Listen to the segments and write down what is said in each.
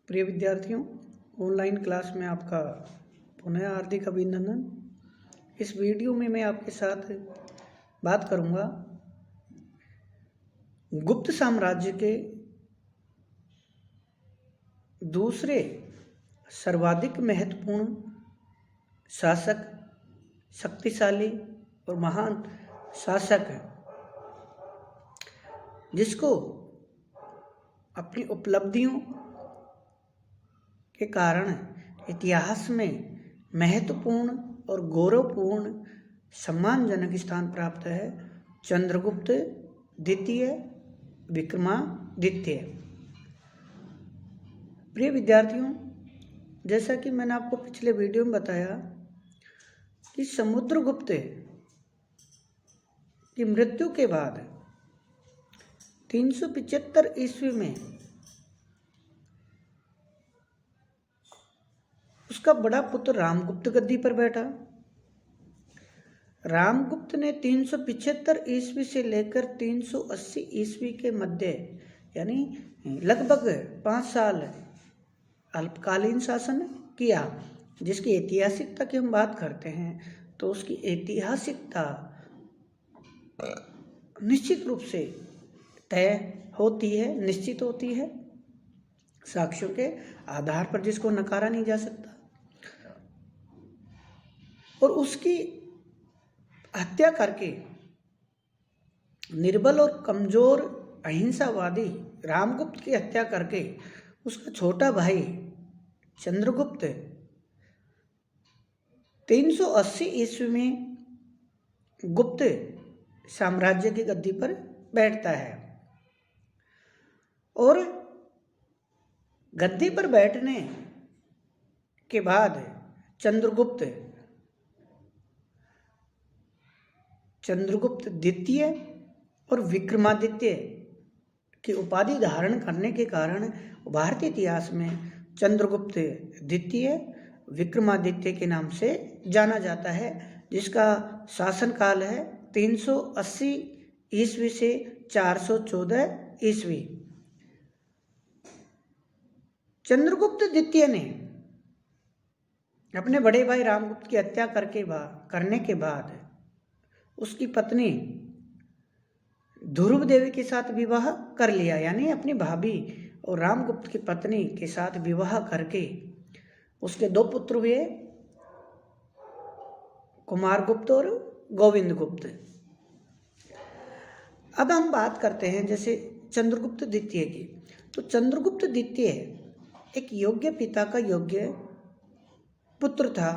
प्रिय विद्यार्थियों, online class में आपका पुनः हार्दिक अभिनंदन। इस वीडियो में मैं आपके साथ बात करूंगा गुप्त साम्राज्य के दूसरे सर्वाधिक महत्वपूर्ण शासक, शक्तिशाली और महान शासक जिसको अपनी उपलब्धियों के कारण इतिहास में महत्वपूर्ण और गौरवपूर्ण सम्मानजनक स्थान प्राप्त है, चंद्रगुप्त द्वितीय विक्रमादित्य। प्रिय विद्यार्थियों, जैसा कि मैंने आपको पिछले वीडियो में बताया कि समुद्रगुप्त की मृत्यु के बाद 375 ईस्वी में उसका बड़ा पुत्र रामगुप्त गद्दी पर बैठा। रामगुप्त ने 375 ईस्वी से लेकर 380 ईस्वी के मध्य यानी लगभग 5 साल अल्पकालीन शासन किया, जिसकी ऐतिहासिकता की हम बात करते हैं तो उसकी ऐतिहासिकता निश्चित रूप से तय होती है, निश्चित होती है, साक्ष्यों के आधार पर, जिसको नकारा नहीं जा सकता। और उसकी हत्या करके निर्बल और कमजोर अहिंसावादी रामगुप्त की हत्या करके उसका छोटा भाई चंद्रगुप्त 380 ईस्वी में गुप्त साम्राज्य की गद्दी पर बैठता है। और गद्दी पर बैठने के बाद चंद्रगुप्त द्वितीय और विक्रमादित्य की उपाधि धारण करने के कारण भारतीय इतिहास में चंद्रगुप्त द्वितीय विक्रमादित्य के नाम से जाना जाता है, जिसका शासनकाल है 380 ईस्वी से 414 ईस्वी। चंद्रगुप्त द्वितीय ने अपने बड़े भाई रामगुप्त की हत्या करने के बाद उसकी पत्नी ध्रुव देवी के साथ विवाह कर लिया, यानी अपनी भाभी और रामगुप्त की पत्नी के साथ विवाह करके उसके 2 पुत्र हुए, कुमारगुप्त और गोविंदगुप्त। अब हम बात करते हैं जैसे चंद्रगुप्त द्वितीय की। तो चंद्रगुप्त द्वितीय एक योग्य पिता का योग्य पुत्र था,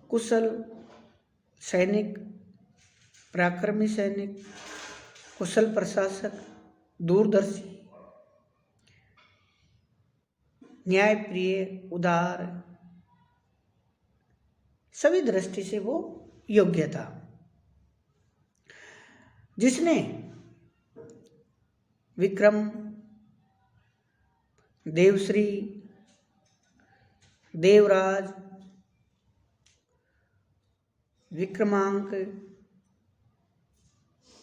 कुशल सैनिक, पराक्रमी सैनिक, कुशल प्रशासक, दूरदर्शी, न्यायप्रिय, उदार, सभी दृष्टि से वो योग्य था, जिसने विक्रम, देवश्री, देवराज, विक्रमांक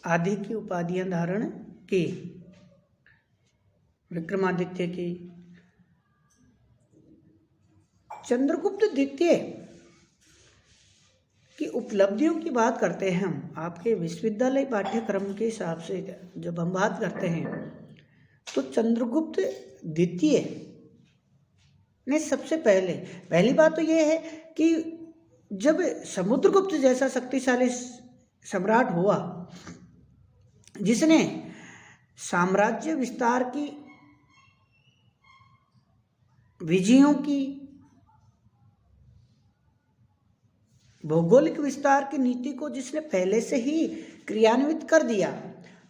आदि की उपाधियां धारण की। विक्रमादित्य की। चंद्रगुप्त द्वितीय की उपलब्धियों की बात करते हैं हम आपके विश्वविद्यालय पाठ्यक्रम के हिसाब से जब हम बात करते हैं तो चंद्रगुप्त द्वितीय ने सबसे पहली बात तो यह है कि जब समुद्रगुप्त जैसा शक्तिशाली सम्राट हुआ, जिसने साम्राज्य विस्तार की, विजयों की, भौगोलिक विस्तार की नीति को जिसने पहले से ही क्रियान्वित कर दिया,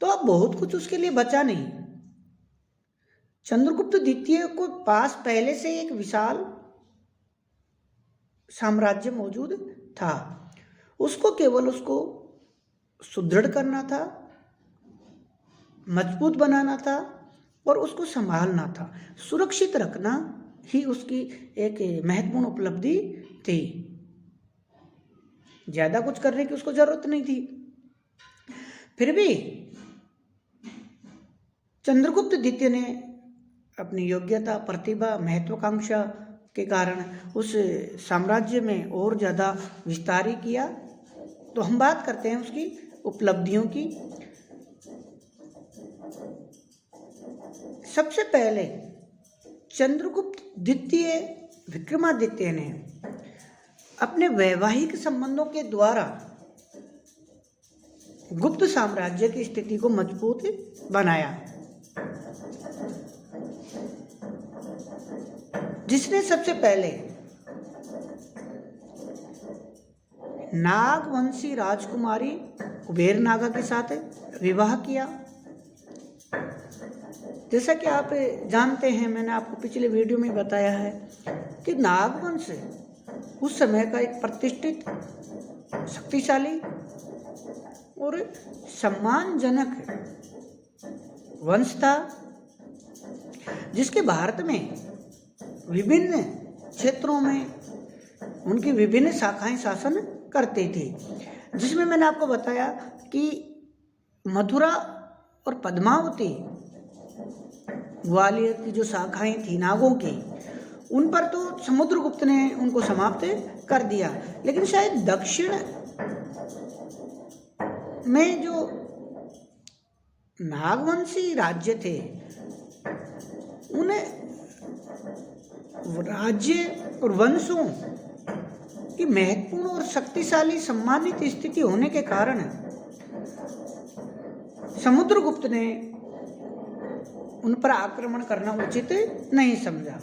तो अब बहुत कुछ उसके लिए बचा नहीं। चंद्रगुप्त द्वितीय को पास पहले से एक विशाल साम्राज्य मौजूद था, उसको केवल उसको सुदृढ़ करना था, मजबूत बनाना था और उसको संभालना था, सुरक्षित रखना ही उसकी एक महत्वपूर्ण उपलब्धि थी। ज्यादा कुछ करने की उसको जरूरत नहीं थी। फिर भी चंद्रगुप्त द्वितीय ने अपनी योग्यता, प्रतिभा, महत्वाकांक्षा के कारण उस साम्राज्य में और ज़्यादा विस्तार ही किया। तो हम बात करते हैं उसकी उपलब्धियों की। सबसे पहले चंद्रगुप्त द्वितीय विक्रमादित्य ने अपने वैवाहिक संबंधों के द्वारा गुप्त साम्राज्य की स्थिति को मजबूत बनाया, जिसने सबसे पहले नागवंशी राजकुमारी कुबेर नागा के साथ विवाह किया। जैसा कि आप जानते हैं, मैंने आपको पिछले वीडियो में बताया है कि नागवंश उस समय का एक प्रतिष्ठित, शक्तिशाली और सम्मानजनक वंश था, जिसके भारत में विभिन्न क्षेत्रों में उनकी विभिन्न शाखाएं शासन करती थी। जिसमें मैंने आपको बताया कि मथुरा और पद्मावती, ग्वालियर की जो शाखाएं थी नागों की, उन पर तो समुद्रगुप्त ने उनको समाप्त कर दिया, लेकिन शायद दक्षिण में जो नागवंशी राज्य थे, उन राज्य और वंशों की महत्वपूर्ण और शक्तिशाली सम्मानित स्थिति होने के कारण समुद्रगुप्त ने उन पर आक्रमण करना उचित नहीं समझा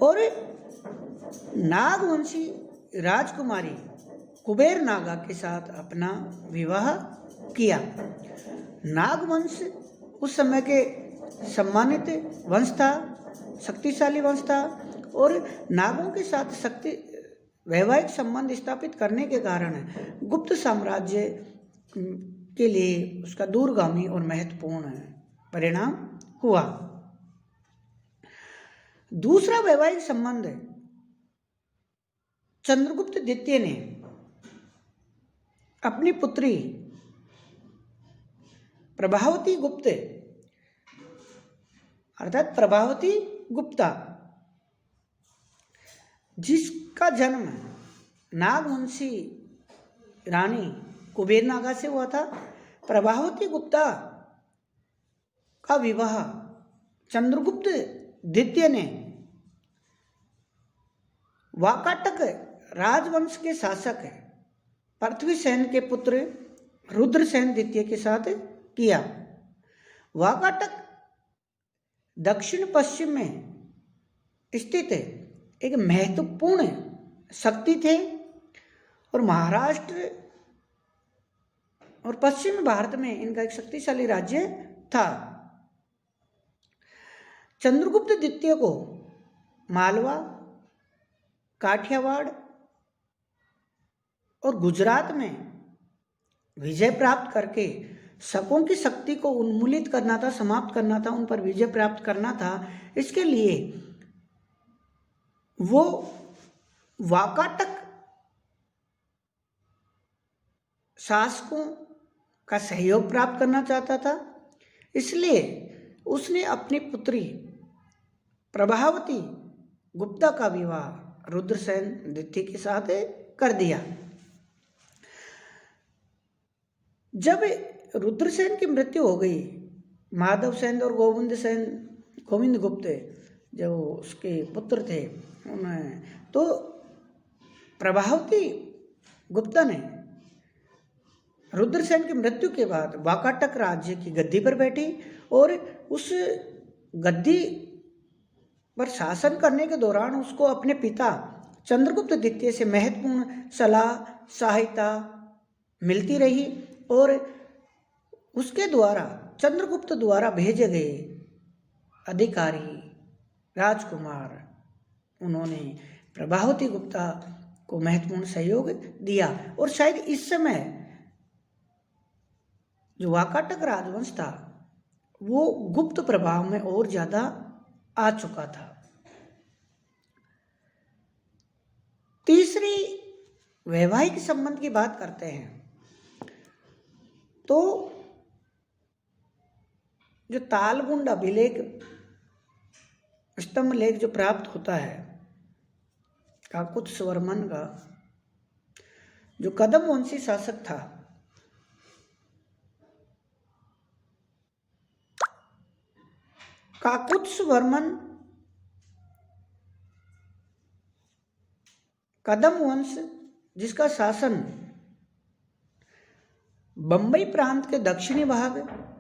और नागवंशी राजकुमारी कुबेर नागा के साथ अपना विवाह किया। नागवंश उस समय के सम्मानित वंश था, शक्तिशाली वंश था और नागों के साथ वैवाहिक संबंध स्थापित करने के कारण गुप्त साम्राज्य के लिए उसका दूरगामी और महत्वपूर्ण परिणाम हुआ। दूसरा वैवाहिक संबंध, चंद्रगुप्त द्वितीय ने अपनी पुत्री प्रभावती गुप्त अर्थात प्रभावती गुप्ता, जिसका जन्म नागवंशी रानी कुबेर नागा से हुआ था, प्रभावती गुप्ता का विवाह चंद्रगुप्त द्वितीय ने वाकाटक राजवंश के शासक पृथ्वीसेन के पुत्र रुद्रसेन द्वितीय के साथ किया। वाकाटक दक्षिण पश्चिम में स्थित एक महत्वपूर्ण शक्ति थे और महाराष्ट्र और पश्चिम भारत में इनका एक शक्तिशाली राज्य था। चंद्रगुप्त द्वितीय को मालवा, काठियावाड़ और गुजरात में विजय प्राप्त करके शकों की शक्ति को उन्मूलित करना था, समाप्त करना था, उन पर विजय प्राप्त करना था। इसके लिए वो वाकाटक शासकों का सहयोग प्राप्त करना चाहता था। इसलिए उसने अपनी पुत्री प्रभावती गुप्ता का विवाह रुद्रसेन द्वितीय के साथ कर दिया। जब रुद्रसेन की मृत्यु हो गई, माधव सेन और गोविंद गुप्त जो उसके पुत्र थे, उन्हें तो प्रभावती गुप्ता ने रुद्रसेन की मृत्यु के बाद वाकाटक राज्य की गद्दी पर बैठी और उस गद्दी पर शासन करने के दौरान उसको अपने पिता चंद्रगुप्त द्वितीय से महत्वपूर्ण सलाह सहायता मिलती रही और उसके द्वारा चंद्रगुप्त द्वारा भेजे गए अधिकारी राजकुमार, उन्होंने प्रभावती गुप्ता को महत्वपूर्ण सहयोग दिया और शायद इस समय जो वाकाटक राजवंश था वो गुप्त प्रभाव में और ज़्यादा आ चुका था। तीसरी वैवाहिक संबंध की बात करते हैं तो जो तालगुंड अभिलेख स्तंभ लेख जो प्राप्त होता है काकुत्स वर्मन का, जो कदम वंशी शासक था, काकुत्स वर्मन कदम वंश जिसका शासन बंबई प्रांत के दक्षिणी भाग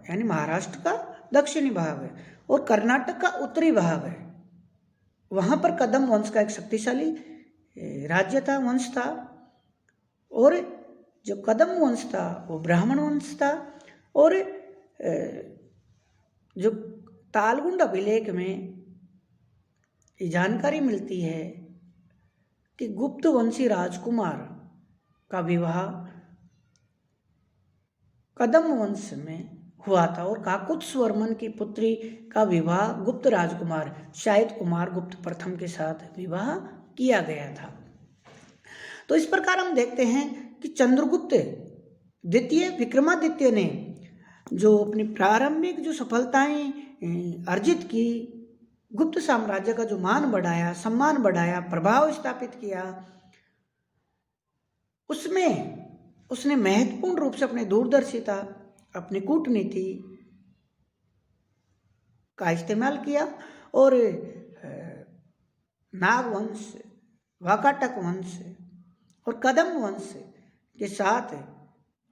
यानी महाराष्ट्र का दक्षिणी भाग है और कर्नाटक का उत्तरी भाग है, वहां पर कदम वंश का एक शक्तिशाली राज्य था, वंश था। और जो कदम वंश था वो ब्राह्मण वंश था। और जो तालगुंड अभिलेख में ये जानकारी मिलती है कि गुप्त वंशी राजकुमार का विवाह कदम वंश में हुआ था और काकुत्स वर्मन की पुत्री का विवाह गुप्त राजकुमार शायद कुमार गुप्त प्रथम के साथ विवाह किया गया था। तो इस प्रकार हम देखते हैं कि चंद्रगुप्त द्वितीय विक्रमादित्य ने जो अपनी प्रारंभिक जो सफलताएं अर्जित की, गुप्त साम्राज्य का जो मान बढ़ाया, सम्मान बढ़ाया, प्रभाव स्थापित किया, उसमें उसने महत्वपूर्ण रूप से अपनी दूरदर्शिता, अपनी कूटनीति का इस्तेमाल किया और नागवंश, वाकाटक वंश और कदम वंश के साथ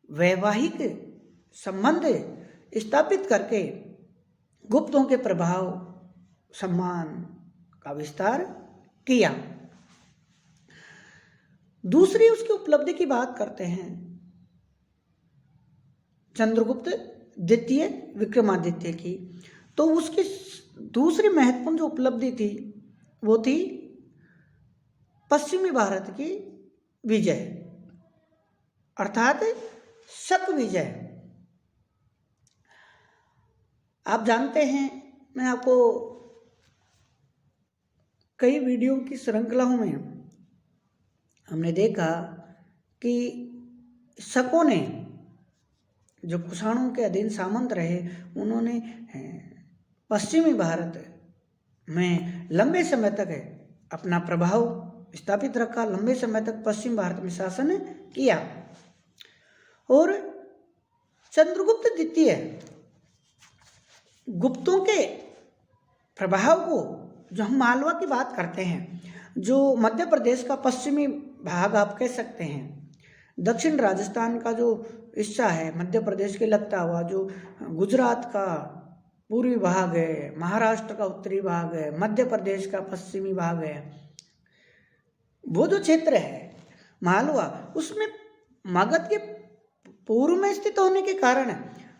वैवाहिक संबंध स्थापित करके गुप्तों के प्रभाव, सम्मान का विस्तार किया। दूसरी उसकी उपलब्धि की बात करते हैं चंद्रगुप्त द्वितीय विक्रमादित्य की, तो उसकी दूसरी महत्वपूर्ण जो उपलब्धि थी वो थी पश्चिमी भारत की विजय अर्थात शक विजय। आप जानते हैं, मैं आपको कई वीडियो की श्रृंखलाओं में हमने देखा कि शकों ने, जो कुषाणों के अधीन सामंत रहे, उन्होंने पश्चिमी भारत में लंबे समय तक अपना प्रभाव स्थापित रखा, लंबे समय तक पश्चिम भारत में शासन किया। और चंद्रगुप्त द्वितीय गुप्तों के प्रभाव को, जो हम मालवा की बात करते हैं, जो मध्य प्रदेश का पश्चिमी भाग आप कह सकते हैं, दक्षिण राजस्थान का जो हिस्सा है मध्य प्रदेश के लगता हुआ, जो गुजरात का पूर्वी भाग है, महाराष्ट्र का उत्तरी भाग है, मध्य प्रदेश का पश्चिमी भाग है, वो जो क्षेत्र है मालवा, उसमें मगध के पूर्व में स्थित होने के कारण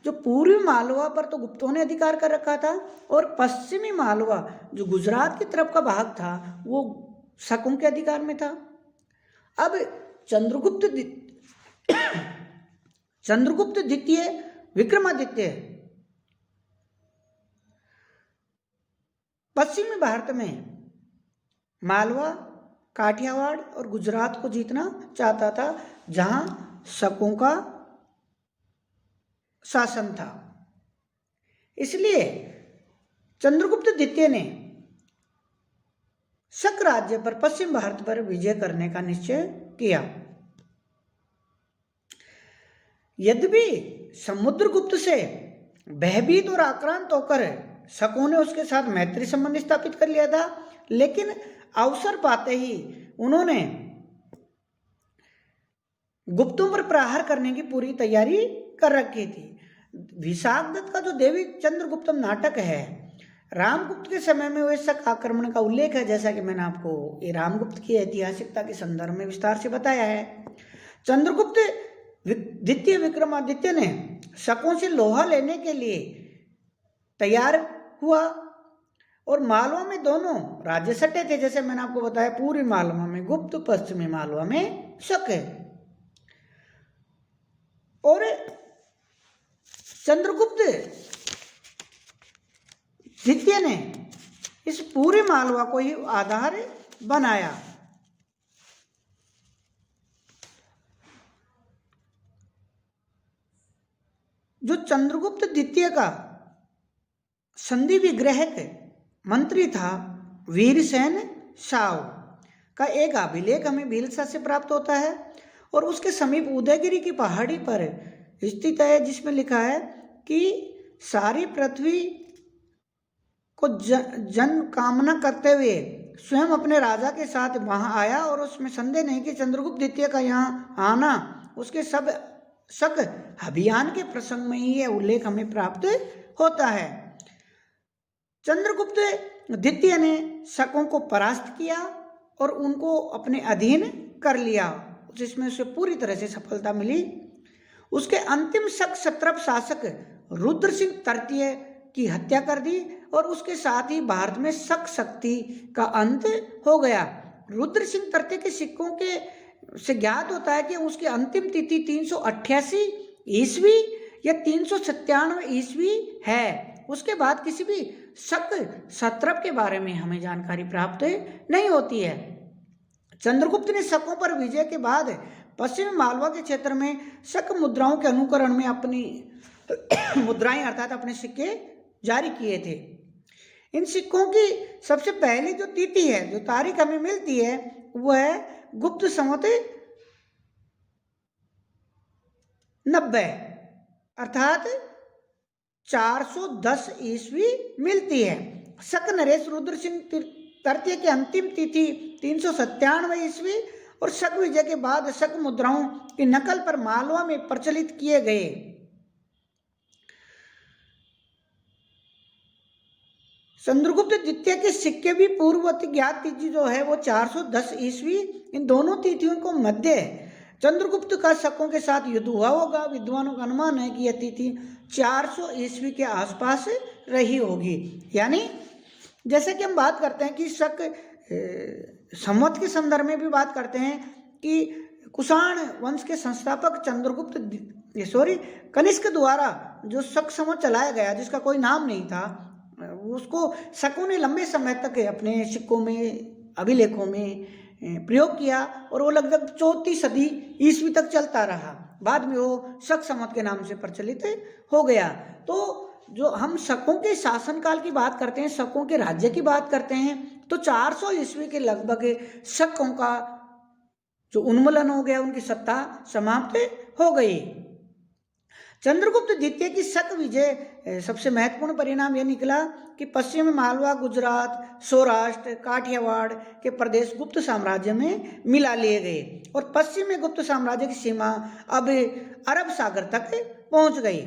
जो पूर्वी मालवा पर तो गुप्तों ने अधिकार कर रखा था और पश्चिमी मालवा जो गुजरात की तरफ का भाग था वो शकों के अधिकार में था। अब चंद्रगुप्त द्वितीय विक्रमादित्य पश्चिमी भारत में मालवा, काठियावाड़ और गुजरात को जीतना चाहता था, जहां शकों का शासन था। इसलिए चंद्रगुप्त द्वितीय ने शक राज्य पर, पश्चिम भारत पर विजय करने का निश्चय किया। यद्यपि समुद्रगुप्त से भयभीत और आक्रांत होकर शकों ने उसके साथ मैत्री संबंध स्थापित कर लिया था, लेकिन अवसर पाते ही उन्होंने गुप्तों पर प्रहार करने की पूरी तैयारी कर रखी थी। विशाखदत्त का जो देवी चंद्रगुप्तम नाटक है, रामगुप्त के समय में हुए शक आक्रमण का उल्लेख है, जैसा कि मैंने आपको ये रामगुप्त की ऐतिहासिकता के संदर्भ में विस्तार से बताया है। चंद्रगुप्त द्वितीय विक्रमादित्य ने शकों से लोहा लेने के लिए तैयार हुआ और मालवा में दोनों राज्य सटे थे, जैसे मैंने आपको बताया, पूर्वी मालवा में गुप्त, पश्चिमी मालवा में शक है। और चंद्रगुप्त द्वितीय ने इस पूरे मालवा को ही आधार बनाया। जो चंद्रगुप्त द्वितीय का संधि विग्रहक मंत्री था वीरसेन साव का एक अभिलेख हमें भीलसा से प्राप्त होता है और उसके समीप उदयगिरी की पहाड़ी पर स्थित है, जिसमें लिखा है कि सारी पृथ्वी को जन कामना करते हुए स्वयं अपने राजा के साथ वहां आया और उसमें संदेह नहीं कि चंद्रगुप्त द्वितीय का यहाँ आना उसके सब शक अभियान के प्रसंग में ही यह उल्लेख हमें प्राप्त होता है। चंद्रगुप्त द्वितीय ने शकों को परास्त किया और उनको अपने अधीन कर लिया, जिसमें उसे पूरी तरह से सफलता मिली। उसके अंतिम शक सत्रप शासक रुद्र सिंह तृतीय की हत्या कर दी और उसके साथ ही भारत में शक शक्ति का अंत हो गया। रुद्र सिंह तृतीय के सिक्कों के से ज्ञात होता है कि उसकी अंतिम तिथि 388 ईस्वी या 397 ईस्वी है। उसके बाद किसी भी शक सत्रप के बारे में हमें जानकारी प्राप्त नहीं होती है। चंद्रगुप्त ने शकों पर विजय के बाद पश्चिमी मालवा के क्षेत्र में शक मुद्राओं के अनुकरण में अपनी मुद्राएं अर्थात अपने सिक्के जारी किए थे। इन सिक्कों की सबसे पहली जो तिथि है, जो तारीख हमें मिलती है, वो है गुप्त संवत 90 अर्थात 410 ईस्वी मिलती है। शक नरेश रुद्र सिंह तृतीय की अंतिम तिथि 397 ईस्वी और शक विजय के बाद शक मुद्राओं की नकल पर मालवा में प्रचलित किए गए। चंद्रगुप्त द्वितीय के सिक्के भी पूर्ववर्ती ज्ञात तिथि जो है वो 410 ईस्वी, इन दोनों तिथियों को मध्य चंद्रगुप्त का शकों के साथ युद्ध हुआ होगा। विद्वानों का अनुमान है कि यह तिथि 400 ईस्वी के आसपास रही होगी। यानी जैसे कि हम बात करते हैं कि शक संवत के संदर्भ में भी बात करते हैं कि कुषाण वंश के संस्थापक कनिष्क द्वारा जो शक संवत चलाया गया, जिसका कोई नाम नहीं था, उसको शकों ने लंबे समय तक अपने सिक्कों में अभिलेखों में प्रयोग किया और वो लगभग 4वीं सदी ईस्वी तक चलता रहा। बाद में वो शक संवत के नाम से प्रचलित हो गया। तो जो हम शकों के शासनकाल की बात करते हैं, शकों के राज्य की बात करते हैं, तो 400 ईस्वी के लगभग शकों का जो उन्मूलन हो गया, उनकी सत्ता समाप्त हो गई। चंद्रगुप्त द्वितीय की शक विजय सबसे महत्वपूर्ण परिणाम यह निकला कि पश्चिम मालवा, गुजरात, सौराष्ट्र, काठियावाड़ के प्रदेश गुप्त साम्राज्य में मिला लिए गए और पश्चिम में गुप्त साम्राज्य की सीमा अब अरब सागर तक पहुंच गई।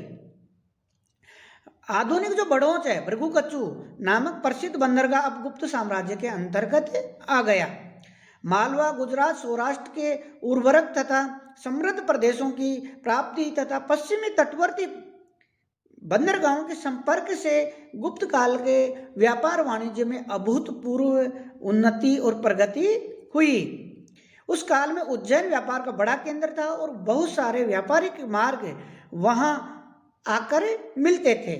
आधुनिक जो बड़ौच है, भृगुकच्चू नामक प्रसिद्ध बंदरगाह अब गुप्त साम्राज्य के अंतर्गत आ गया। मालवा, गुजरात, सौराष्ट्र के उर्वरक तथा समृद्ध प्रदेशों की प्राप्ति तथा पश्चिमी तटवर्ती बंदरगाहों के संपर्क से गुप्त काल के व्यापार वाणिज्य में अभूतपूर्व उन्नति और प्रगति हुई। उस काल में उज्जैन व्यापार का बड़ा केंद्र था और बहुत सारे व्यापारिक मार्ग वहां आकर मिलते थे।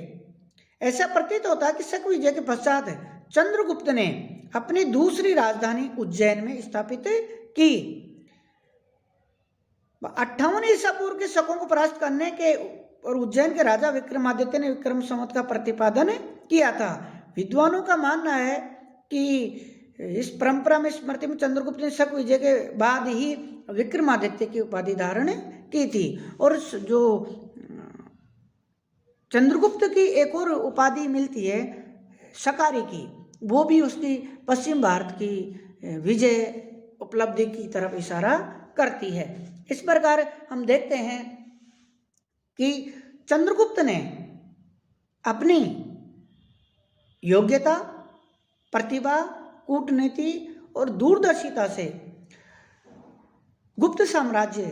ऐसा प्रतीत होता है कि शक विजय के पश्चात चंद्रगुप्त ने अपनी दूसरी राजधानी उज्जैन में स्थापित की। 58 ईसा पूर्व के शकों को परास्त करने के और उज्जैन के राजा विक्रमादित्य ने विक्रम संवत का प्रतिपादन किया था। विद्वानों का मानना है कि इस परंपरा में स्मृति में चंद्रगुप्त ने शक विजय के बाद ही विक्रमादित्य की उपाधि धारण की थी। और जो चंद्रगुप्त की एक और उपाधि मिलती है शकारी की, वो भी उसकी पश्चिम भारत की विजय उपलब्धि की तरफ इशारा करती है। इस प्रकार हम देखते हैं कि चंद्रगुप्त ने अपनी योग्यता, प्रतिभा, कूटनीति और दूरदर्शिता से गुप्त साम्राज्य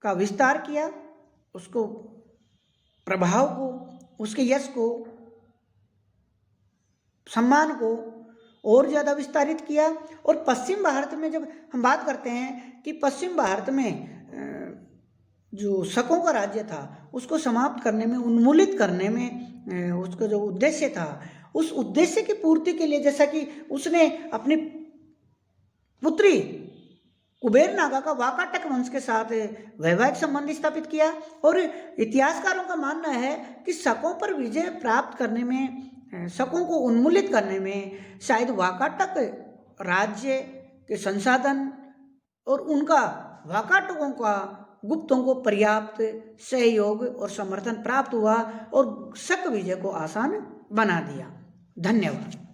का विस्तार किया, उसको प्रभाव को, उसके यश को, सम्मान को और ज़्यादा विस्तारित किया। और पश्चिम भारत में जब हम बात करते हैं कि पश्चिम भारत में जो शकों का राज्य था उसको समाप्त करने में, उन्मूलित करने में उसका जो उद्देश्य था, उस उद्देश्य की पूर्ति के लिए जैसा कि उसने अपनी पुत्री कुबेर नागा का वाकाटक वंश के साथ वैवाहिक संबंध स्थापित किया। और इतिहासकारों का मानना है कि शकों पर विजय प्राप्त करने में, शकों को उन्मूलित करने में शायद वाकाटक राज्य के संसाधन और उनका वाकाटकों का गुप्तों को पर्याप्त सहयोग और समर्थन प्राप्त हुआ और शक विजय को आसान बना दिया। धन्यवाद।